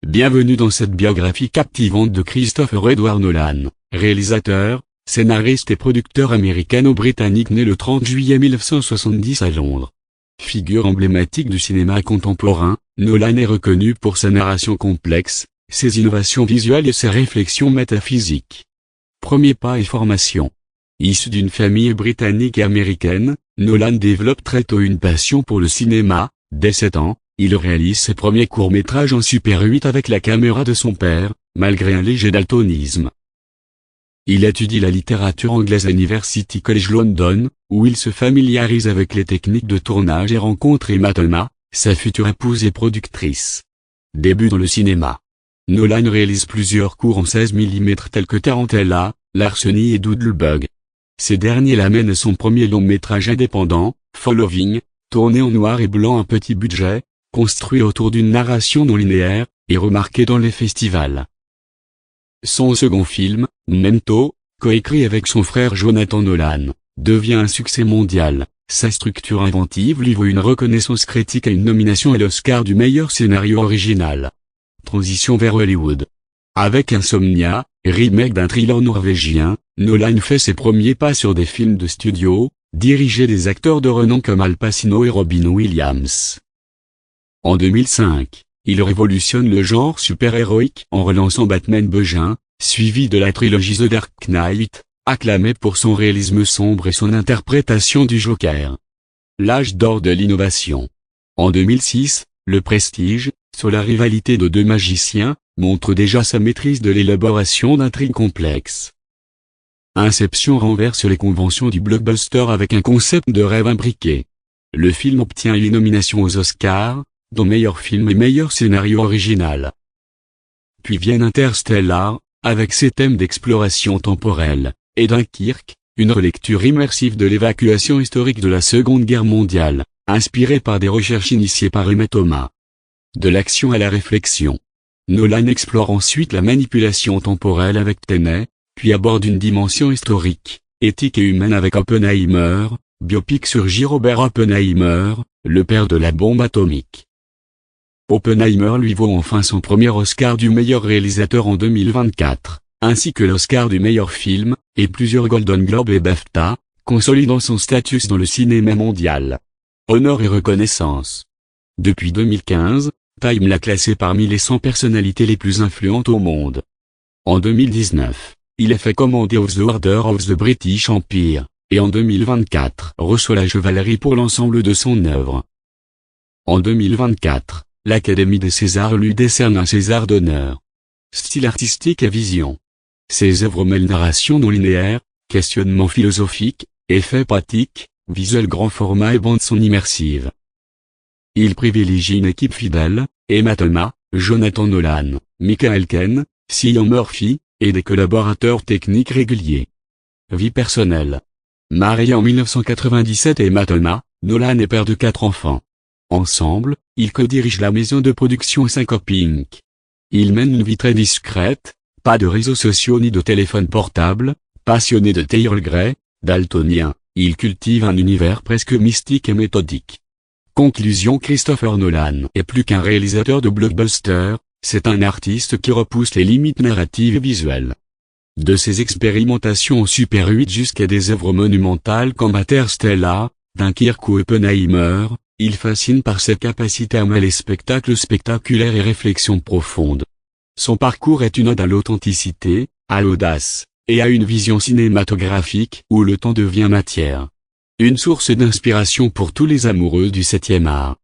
Bienvenue dans cette biographie captivante de Christopher Edward Nolan, réalisateur, scénariste et producteur américano-britannique né le 30 juillet 1970 à Londres. Figure emblématique du cinéma contemporain, Nolan est reconnu pour sa narration complexe, ses innovations visuelles et ses réflexions métaphysiques. Premier pas et formation. Issu d'une famille britannique et américaine, Nolan développe très tôt une passion pour le cinéma. Dès 7 ans, il réalise ses premiers courts-métrages en Super 8 avec la caméra de son père, malgré un léger daltonisme. Il étudie la littérature anglaise à University College London, où il se familiarise avec les techniques de tournage et rencontre Emma Thomas, sa future épouse et productrice. Début dans le cinéma. Nolan réalise plusieurs courts en 16 mm tels que Tarantella, Larceny et Doodlebug. Ces derniers l'amènent à son premier long-métrage indépendant, Following, tourné en noir et blanc à petit budget, construit autour d'une narration non linéaire, et remarqué dans les festivals. Son second film, Memento, coécrit avec son frère Jonathan Nolan, devient un succès mondial. Sa structure inventive lui vaut une reconnaissance critique et une nomination à l'Oscar du meilleur scénario original. Transition vers Hollywood. Avec Insomnia, remake d'un thriller norvégien, Nolan fait ses premiers pas sur des films de studio, dirigés des acteurs de renom comme Al Pacino et Robin Williams. En 2005, il révolutionne le genre super-héroïque en relançant Batman Begin, suivi de la trilogie The Dark Knight, acclamé pour son réalisme sombre et son interprétation du Joker. L'âge d'or de l'innovation. En 2006, Le Prestige, sur la rivalité de deux magiciens, montre déjà sa maîtrise de l'élaboration d'intrigues complexes. Inception renverse les conventions du blockbuster avec un concept de rêve imbriqué. Le film obtient une nomination aux Oscars, dont meilleur film et meilleur scénario original. Puis vient Interstellar, avec ses thèmes d'exploration temporelle, et Dunkerque, une relecture immersive de l'évacuation historique de la Seconde Guerre mondiale, inspirée par des recherches initiées par Emma Thomas. De l'action à la réflexion. Nolan explore ensuite la manipulation temporelle avec Tenet, puis aborde une dimension historique, éthique et humaine avec Oppenheimer, biopic sur J. Robert Oppenheimer, le père de la bombe atomique. Oppenheimer lui vaut enfin son premier Oscar du meilleur réalisateur en 2024, ainsi que l'Oscar du meilleur film, et plusieurs Golden Globes et BAFTA, consolidant son statut dans le cinéma mondial. Honneur et reconnaissance. Depuis 2015, Time l'a classé parmi les 100 personnalités les plus influentes au monde. En 2019, il est fait commander of the Order of the British Empire, et en 2024 reçoit la chevalerie pour l'ensemble de son œuvre. En 2024, l'Académie des Césars lui décerne un César d'honneur. Style artistique et vision. Ses œuvres mêlent narration non linéaire, questionnement philosophique, effets pratiques, visuel grand format et bande-son immersive. Il privilégie une équipe fidèle, Emma Thomas, Jonathan Nolan, Michael Caine, Cillian Murphy, et des collaborateurs techniques réguliers. Vie personnelle. Marié en 1997 et Emma Thomas, Nolan est père de 4 enfants. Ensemble, ils co-dirigent la maison de production Syncope Inc. Ils mènent une vie très discrète, pas de réseaux sociaux ni de téléphone portable, passionné de Earl Grey, daltonien, ils cultivent un univers presque mystique et méthodique. Conclusion. Christopher Nolan est plus qu'un réalisateur de blockbuster, c'est un artiste qui repousse les limites narratives et visuelles. De ses expérimentations au Super 8 jusqu'à des œuvres monumentales comme Interstellar, Dunkerque ou Oppenheimer, il fascine par cette capacité à mêler spectacle spectaculaire et réflexion profonde. Son parcours est une ode à l'authenticité, à l'audace, et à une vision cinématographique où le temps devient matière. Une source d'inspiration pour tous les amoureux du 7e art.